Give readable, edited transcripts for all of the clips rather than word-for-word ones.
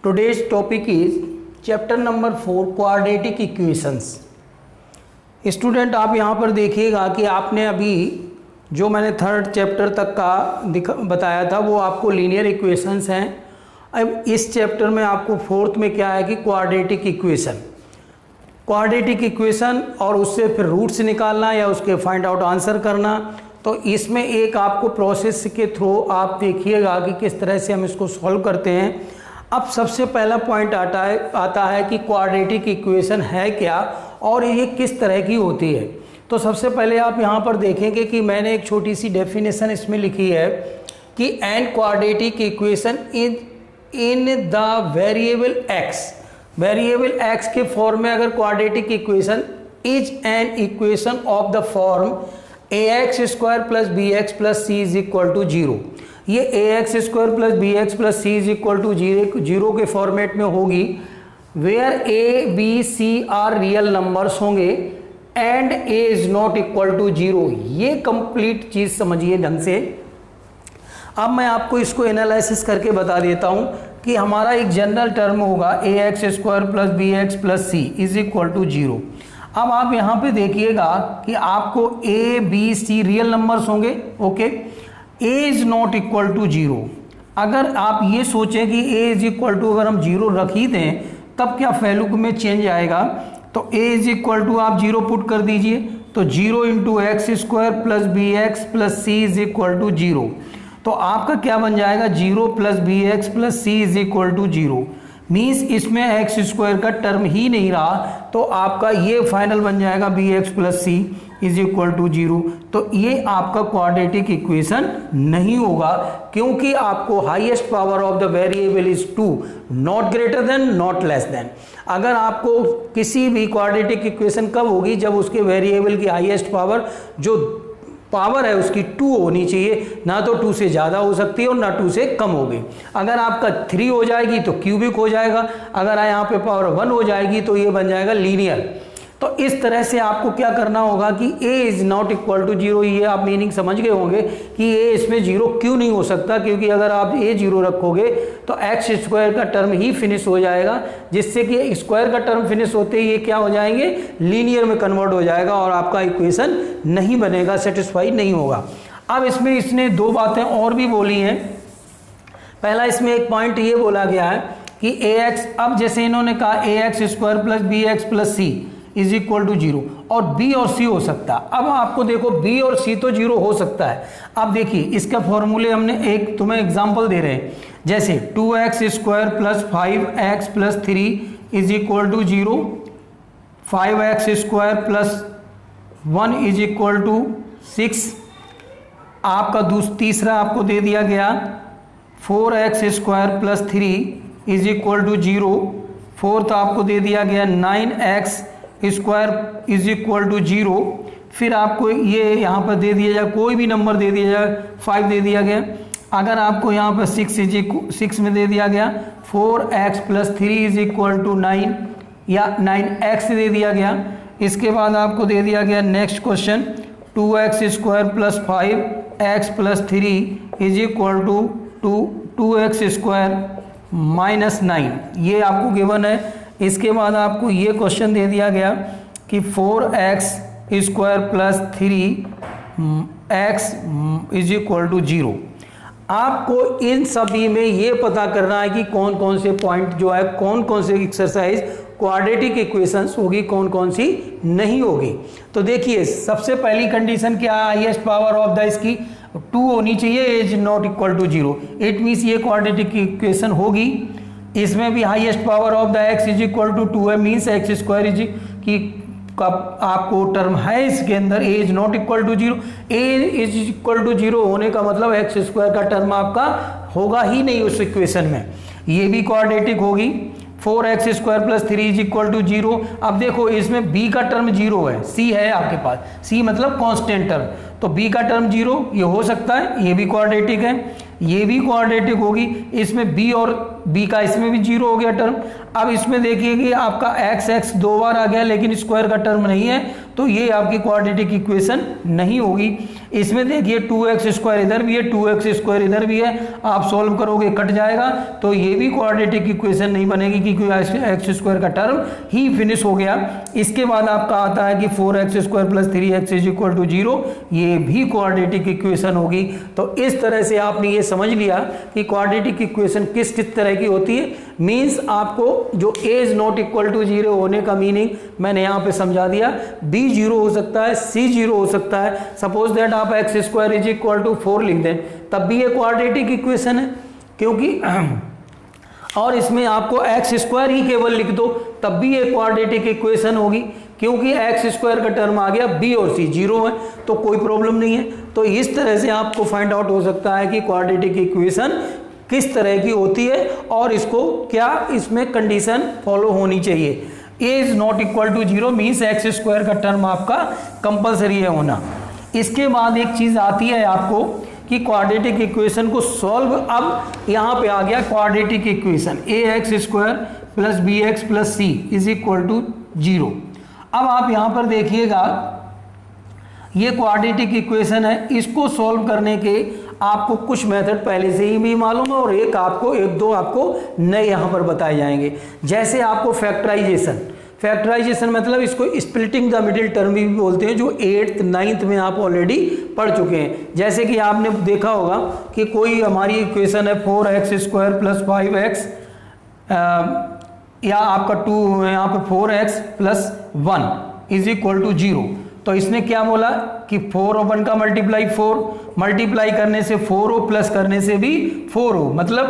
Today's topic is chapter number 4 quadratic equations। Student आप यहाँ पर देखिएगा कि आपने अभी जो मैंने थर्ड चैप्टर तक का बताया था वो आपको लीनियर इक्वेशंस हैं। अब इस चैप्टर में आपको फोर्थ में क्या है कि क्वाड्रेटिक इक्वेशन और उससे फिर रूट्स निकालना या उसके फाइंड आउट आंसर करना। तो इसमें एक आपको प्रोसेस के थ्रू आप देखिएगा कि किस तरह से हम इसको सॉल्व करते हैं। अब सबसे पहला पॉइंट आता है कि क्वाड्रेटिक इक्वेशन है क्या और ये किस तरह की होती है। तो सबसे पहले आप यहाँ पर देखेंगे कि मैंने एक छोटी सी डेफिनेशन इसमें लिखी है कि an quadratic equation in the variable x के फॉर्म में अगर quadratic equation is an equation of the form ax square plus b x plus c is equal to zero. ये ax square plus b x plus c is equal to zero के format में होगी where a b c are real numbers होंगे and a is not equal to zero. ये complete चीज समझिए ढंग से। अब मैं आपको इसको एनालिसिस करके बता देता हूं कि हमारा एक जनरल टर्म होगा ax square plus b x plus c is equal to zero. अब आप यहाँ पे देखिएगा कि आपको a b c real numbers होंगे, okay. a is not equal to zero. अगर आप ये सोचें कि a इज इक्वल टू अगर हम जीरो रख ही दें तब क्या वैल्यू में चेंज आएगा, तो a इज इक्वल टू आप जीरो पुट कर दीजिए तो zero into x square plus b x plus c is equal to zero. तो आपका क्या बन जाएगा, zero plus b x plus c is equal to zero. Means इसमें एक्स स्क्वायर का टर्म ही नहीं रहा तो आपका ये फाइनल बन जाएगा b x plus c is equal to zero. तो ये आपका क्वाड्रेटिक इक्वेशन नहीं होगा क्योंकि आपको highest power of the variable is 2 not greater than not less than. अगर आपको किसी भी क्वाड्रेटिक इक्वेशन कब होगी, जब उसके वेरिएबल की हाईएस्ट पावर जो पावर है उसकी 2 होनी चाहिए, ना तो 2 से ज़्यादा हो सकती है और ना 2 से कम होगी। अगर आपका 3 हो जाएगी तो क्यूबिक हो जाएगा, अगर यहाँ पे पावर 1 हो जाएगी तो ये बन जाएगा लीनियर। तो इस तरह से आपको क्या करना होगा कि a is not equal to zero. ये आप मीनिंग समझ गए होंगे कि a इसमें जीरो क्यों नहीं हो सकता, क्योंकि अगर आप a जीरो रखोगे तो एक्स स्क्वायर का टर्म ही फिनिश हो जाएगा, जिससे कि स्क्वायर का टर्म फिनिश होते ही ये क्या हो जाएंगे, लीनियर में कन्वर्ट हो जाएगा और आपका इक्वेशन नहीं बनेगा, सेटिस्फाई नहीं होगा। अब इसमें इसने दो बातें और भी बोली हैं। पहला इसमें एक पॉइंट ये बोला गया है कि ax, अब जैसे इन्होंने कहा ax square plus b x plus c is equal to zero और b और c हो सकता है। अब आपको देखो b और c तो जीरो हो सकता है। अब देखिए इसका फॉर्मूले हमने एक तुम्हें एग्जांपल दे रहे हैं, जैसे 2x square plus 5x plus 3 is equal to zero, 5x square plus 1 is equal to 6। आपका तीसरा आपको दे दिया गया 4x square plus 3 is equal to zero, fourth आपको दे दिया गया 9x square is equal to zero. फिर आपको ये यहाँ पर दे दिया जाए, कोई भी नंबर दे दिया जाए, 5 दे दिया गया। अगर आपको यहाँ पर 6 में दे दिया गया 4x plus 3 is equal to 9 या 9x दे दिया गया। इसके बाद आपको दे दिया गया next question 2x square plus 5x plus 3 is equal to 2x square minus 9, ये आपको गिवन है। इसके बाद आपको ये क्वेश्चन दे दिया गया कि 4x square plus 3x is equal to zero. आपको इन सभी में ये पता करना है कि कौन कौन से पॉइंट जो है, कौन कौन से एक्सरसाइज क्वाड्रेटिक इक्वेशंस होगी, कौन कौन सी नहीं होगी। तो देखिए सबसे पहली कंडीशन क्या है, हाईएस्ट पावर ऑफ द इसकी 2 होनी चाहिए, is not equal to zero. It means ये क्वाड्रेटिक इक्वेशन होगी। इसमें भी highest power of the x is equal to 2 है, मीन्स एक्स स्क्वायर इज की आपको टर्म है इसके अंदर a is not equal to zero. a is equal to zero होने का मतलब एक्स स्क्वायर का टर्म आपका होगा ही नहीं उस इक्वेशन में, ये भी क्वाड्रेटिक होगी। 4x square plus 3 is equal to zero. अब देखो इसमें b का टर्म जीरो है, c है आपके पास, c मतलब कांस्टेंट टर्म, तो b का टर्म जीरो ये हो सकता है, ये भी क्वाड्रेटिक है, ये भी क्वाड्रेटिक होगी। इसमें b और बी का इसमें भी 0 हो गया टर्म। अब इसमें देखिए कि आपका x दो बार आ गया लेकिन स्क्वायर का टर्म नहीं है, तो ये आपकी क्वाड्रेटिक इक्वेशन नहीं होगी। इसमें देखिए 2x स्क्वायर इधर भी है, 2x स्क्वायर इधर भी है, आप सॉल्व करोगे कट जाएगा, तो ये भी क्वाड्रेटिक इक्वेशन नहीं बनेगी क्योंकि एक्स स्क्वायर का टर्म ही फिनिश हो गया। इसके बाद आपका आता है कि 4x square plus 3x is equal to 0, ये भी क्वाड्रेटिक इक्वेशन होगी। तो इस तरह से आपने ये समझ लिया कि क्वाड्रेटिक इक्वेशन किस किस तरह की होती है। मीन्स आपको जो a is not equal to 0 होने का मीनिंग मैंने यहाँ पे समझा दिया। b 0 हो सकता है, c 0 हो सकता है। सपोज दैट आप x square is equal to 4 लिख दें, तब भी ये क्वाड्रेटिक इक्वेशन है, क्योंकि और इसमें आपको एक्स स्क्वायर ही केवल लिख दो तब भी ये क्वाड्रेटिक इक्वेशन होगी, क्योंकि एक्स स्क्वायर का टर्म आ गया, b और c 0 है, तो कोई प्रॉब्लम नहीं है। तो इस तरह से आपको फाइंड आउट हो सकता है कि क्वाड्रेटिक इक्वेशन किस तरह की होती है और इसको क्या इसमें कंडीशन फॉलो होनी चाहिए। a is not equal to 0 means x square का टर्म आपका कंपलसरी है होना। इसके बाद एक चीज आती है आपको कि क्वाड्रेटिक इक्वेशन को सॉल्व, अब यहाँ पे आ गया quadratic equation ax square plus bx plus c is equal to 0। अब आप यहाँ पर देखिएगा ये क्वाड्रेटिक इक्वेशन है, इसको सॉल्व करने के आपको कुछ मेथड पहले से ही भी मालूम है और एक दो आपको नए यहाँ पर बताए जाएंगे। जैसे आपको फैक्टराइजेशन मतलब इसको स्प्लिटिंग द मिडिल टर्म भी बोलते हैं, जो 8th 9th में आप ऑलरेडी पढ़ चुके हैं। जैसे कि आपने देखा होगा कि कोई हमारी इक्वेशन है 4x स्क्वायर प्लस 5x या आपका 2 यहाँ पे 4x plus 1 is equal to 0। तो इसने क्या बोला कि 4 और 1 का मल्टीप्लाई 4, मल्टीप्लाई करने से 4 हो प्लस करने से भी 4 हो, मतलब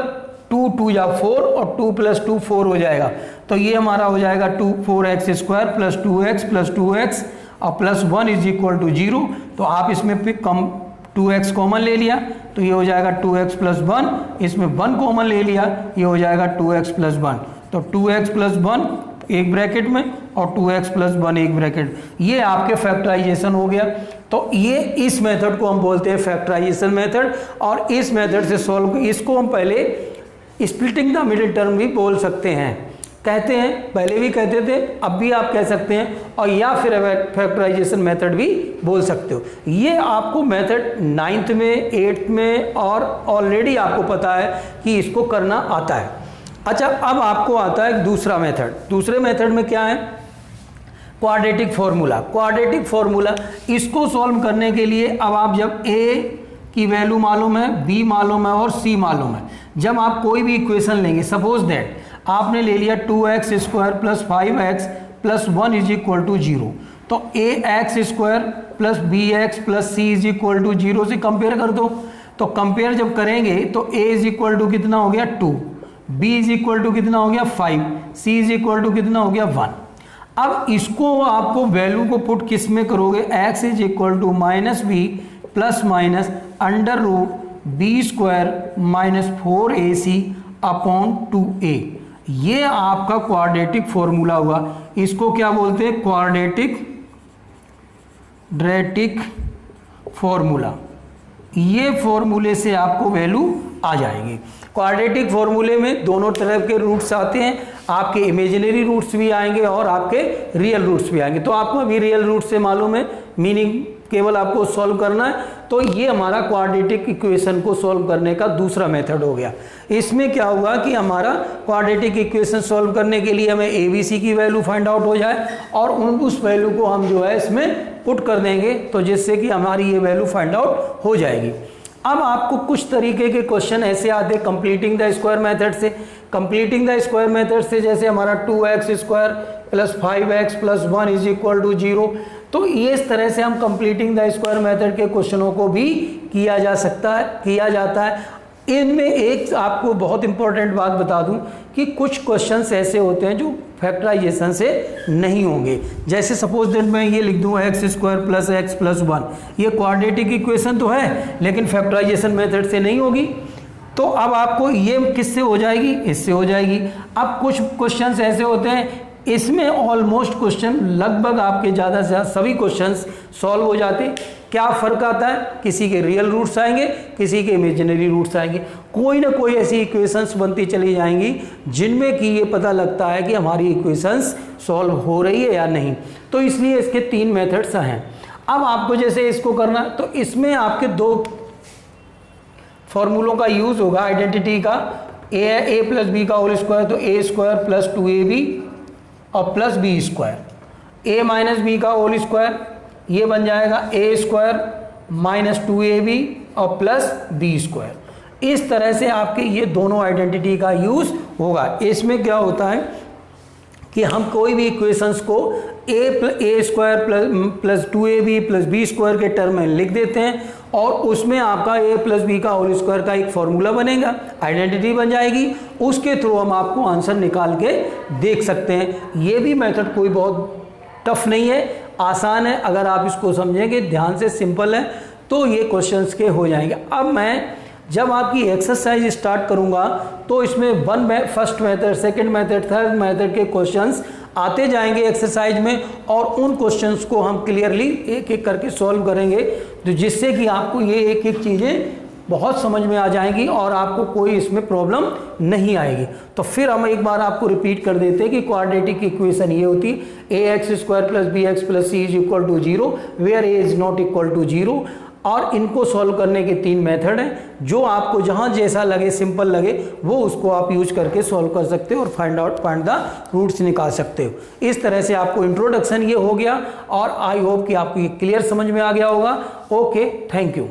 2 2 या 4 और 2 प्लस 2 4 हो जाएगा। तो ये हमारा हो जाएगा 4x स्क्वायर प्लस 2x और प्लस 1 इज इक्वल टू 0। तो आप इसमें कम 2x कॉमन ले लिया तो ये हो जाएगा 2x प्लस 1, इसमें 1 कॉमन ले लिया ये हो जाएगा 2x प्लस 1। तो 2x प्लस 1 एक ब्रैकेट में और 2x प्लस 1 एक ब्रैकेट, ये आपके फैक्टराइजेशन हो गया। तो ये इस मेथड को हम बोलते हैं फैक्टराइजेशन मेथड, और इस मेथड से सॉल्व, इसको हम पहले स्प्लिटिंग द मिडिल टर्म भी बोल सकते हैं, कहते हैं, पहले भी कहते थे, अब भी आप कह सकते हैं, और या फिर फैक्टराइजेशन मेथड भी बोल सकते हो। ये आपको मेथड 9th में 8th में और ऑलरेडी आपको पता है कि इसको करना आता है। अच्छा, अब आपको आता है दूसरा मेथड। दूसरे मेथड में क्या है? Quadratic formula. इसको सॉल्व करने के लिए अब आप जब a की वैल्यू मालूम है, b मालूम है और c मालूम है, जब आप कोई भी इक्वेशन लेंगे, सपोज दैट आपने ले लिया 2x square plus 5x plus 1 is equal to 0, तो ax square plus bx plus c is equal to 0 से कंपेयर कर दो। तो कंपेयर जब करेंगे तो a इज इक्वल टू कितना हो गया 2, b इज इक्वल टू कितना हो गया 5, c इज इक्वल टू कितना हो गया 1। अब इसको आपको वैल्यू को पुट किस में करोगे? x is equal to minus b plus minus under root b square minus 4ac upon 2a। ये आपका क्वाड्रेटिक फॉर्मूला हुआ। इसको क्या बोलते हैं? Quadratic formula. ये फॉर्मूले से आपको वैल्यू आ जाएगी। क्वाड्रेटिक फॉर्मूले में दोनों तरफ के रूट्स आते हैं, आपके इमेजिनरी रूट्स भी आएंगे और आपके रियल रूट्स भी आएंगे। तो आपको अभी रियल रूट से मालूम है, मीनिंग केवल आपको सॉल्व करना है। तो ये हमारा क्वाड्रेटिक इक्वेशन को सॉल्व करने का दूसरा मेथड हो गया। इसमें क्या हुआ कि हमारा क्वाड्रेटिक इक्वेशन सॉल्व करने के लिए हमें ABC की वैल्यू फाइंड आउट हो जाए और उस वैल्यू को हम जो है इसमें पुट कर देंगे, तो जिससे कि हमारी ये वैल्यू फाइंड आउट हो जाएगी। अब आपको कुछ तरीके के क्वेश्चन ऐसे आते हैं कंप्लीटिंग द स्क्वायर मेथड से। कंप्लीटिंग द स्क्वायर मेथड से जैसे हमारा 2x square plus 5x plus 1 is equal to 0, तो ये इस तरह से हम कंप्लीटिंग द स्क्वायर मेथड के क्वेश्चनों को भी किया जाता है। इनमें एक आपको बहुत इंपॉर्टेंट बात बता दूं कि कुछ क्वेश्चंस ऐसे होते हैं जो फैक्टराइजेशन से नहीं होंगे। जैसे सपोज दैट मैं ये लिख दूं x square plus x plus 1, ये क्वाड्रेटिक इक्वेशन तो है लेकिन फैक्टराइजेशन मेथड से नहीं होगी। तो अब आपको ये किससे हो जाएगी? इससे हो जाएगी। अब कुछ क्वेश्चंस ऐसे होते हैं इसमें ऑलमोस्ट क्वेश्चन लगभग आपके ज़्यादा से ज़्यादा सभी क्वेश्चंस सॉल्व हो जाते। क्या फ़र्क आता है, किसी के रियल रूट्स आएंगे, किसी के इमेजिनरी रूट्स आएंगे, कोई ना कोई ऐसी इक्वेशंस बनती चली जाएंगी जिनमें कि ये पता लगता है कि हमारी इक्वेशंस सॉल्व हो रही है या नहीं। तो इसलिए इसके 3 मेथड्स हैं। अब आपको जैसे इसको करना, तो इसमें आपके 2 फॉर्मूलों का यूज़ होगा आइडेंटिटी का, ए प्लस बी का होल स्क्वायर, तो ए स्क्वायर प्लस 2ab और प्लस बी स्क्वायर, ए माइनस बी का होल स्क्वायर, ये बन जाएगा ए स्क्वायर माइनस 2ab और प्लस बी स्क्वायर। इस तरह से आपके ये दोनों आइडेंटिटी का यूज़ होगा। इसमें क्या होता है कि हम कोई भी इक्वेशंस को a square plus 2ab plus b square के टर्म में लिख देते हैं और उसमें आपका ए प्लस बी का होल स्क्वायर का एक फॉर्मूला बनेगा, आइडेंटिटी बन जाएगी, उसके थ्रू हम आपको आंसर निकाल के देख सकते हैं। ये भी मेथड कोई बहुत टफ नहीं है, आसान है। अगर आप इसको समझेंगे ध्यान से, सिंपल है, तो ये क्वेश्चंस के हो जाएंगे। अब मैं जब आपकी एक्सरसाइज स्टार्ट करूंगा तो इसमें first method, second method, third method के क्वेश्चंस आते जाएंगे एक्सरसाइज में और उन क्वेश्चंस को हम क्लियरली एक एक करके सॉल्व करेंगे, तो जिससे कि आपको ये एक एक चीज़ें बहुत समझ में आ जाएंगी और आपको कोई इसमें प्रॉब्लम नहीं आएगी। तो फिर हम एक बार आपको रिपीट कर देते हैं कि क्वाड्रेटिक इक्वेशन ये होती है ax square plus b x plus c is equal to 0 where a is not equal to 0। और इनको सॉल्व करने के 3 मेथड हैं, जो आपको जहां जैसा लगे, सिंपल लगे, वो उसको आप यूज करके सॉल्व कर सकते हो और फाइंड द रूट्स निकाल सकते हो। इस तरह से आपको इंट्रोडक्शन ये हो गया और आई होप कि आपको ये क्लियर समझ में आ गया होगा। Okay, thank you.